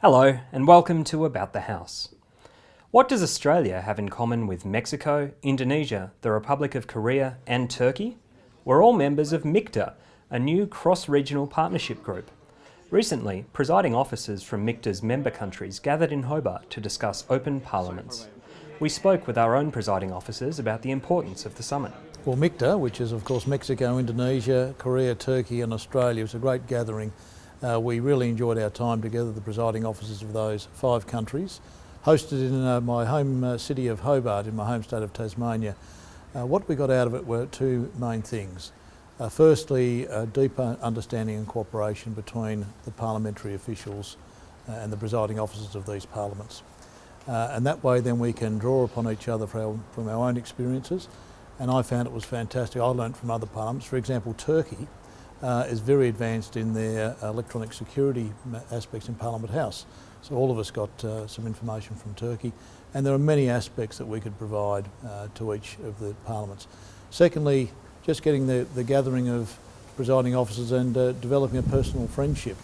Hello and welcome to About the House. What does Australia have in common with Mexico, Indonesia, the Republic of Korea and Turkey? We're all members of MIKTA, a new cross-regional partnership group. Recently, presiding officers from MIKTA's member countries gathered in Hobart to discuss open parliaments. We spoke with our own presiding officers about the importance of the summit. Well, MIKTA, which is of course Mexico, Indonesia, Korea, Turkey and Australia, was a great gathering. We really enjoyed our time together, the presiding officers of those 5 countries, hosted in my home city of Hobart, in my home state of Tasmania. What we got out of it were 2 main things. Firstly, a deeper understanding and cooperation between the parliamentary officials and the presiding officers of these parliaments. And that way then we can draw upon each other from our own experiences, and I found it was fantastic. I learnt from other parliaments. For example, Turkey is very advanced in their electronic security aspects in Parliament House. So all of us got some information from Turkey, and there are many aspects that we could provide to each of the parliaments. Secondly, just getting the gathering of presiding officers and developing a personal friendship.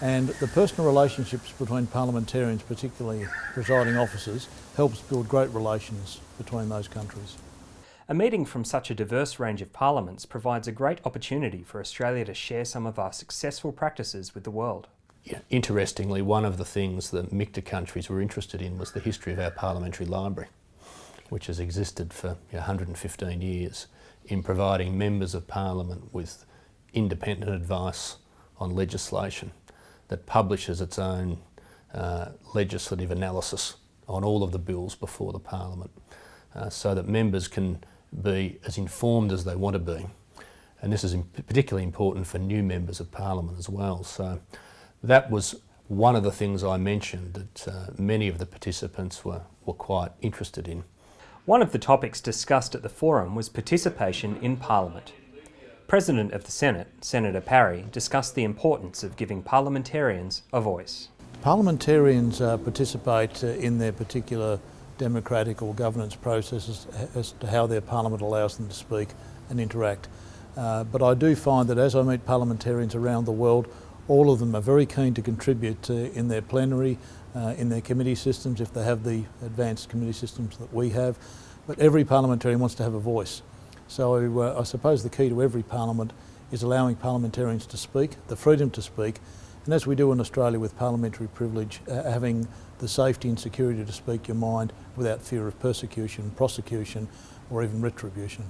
And the personal relationships between parliamentarians, particularly presiding officers, helps build great relations between those countries. A meeting from such a diverse range of parliaments provides a great opportunity for Australia to share some of our successful practices with the world. Yeah, interestingly, one of the things that MIKTA countries were interested in was the history of our parliamentary library, which has existed for 115 years in providing members of parliament with independent advice on legislation that publishes its own legislative analysis on all of the bills before the parliament, so that members can be as informed as they want to be. And this is particularly important for new members of parliament as well. So that was one of the things I mentioned that many of the participants were quite interested in. One of the topics discussed at the forum was participation in Parliament. President of the Senate, Senator Parry, discussed the importance of giving parliamentarians a voice. Parliamentarians participate in their particular democratic or governance processes as to how their parliament allows them to speak and interact. But I do find that as I meet parliamentarians around the world, all of them are very keen to contribute in their plenary, in their committee systems, if they have the advanced committee systems that we have. But every parliamentarian wants to have a voice. So I suppose the key to every parliament is allowing parliamentarians to speak, the freedom to speak, and as we do in Australia with parliamentary privilege, having the safety and security to speak your mind without fear of persecution, prosecution or even retribution.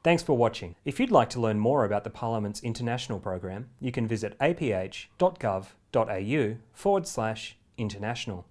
Thanks for watching. If you'd like to learn more about the Parliament's international program, you can visit aph.gov.au/international.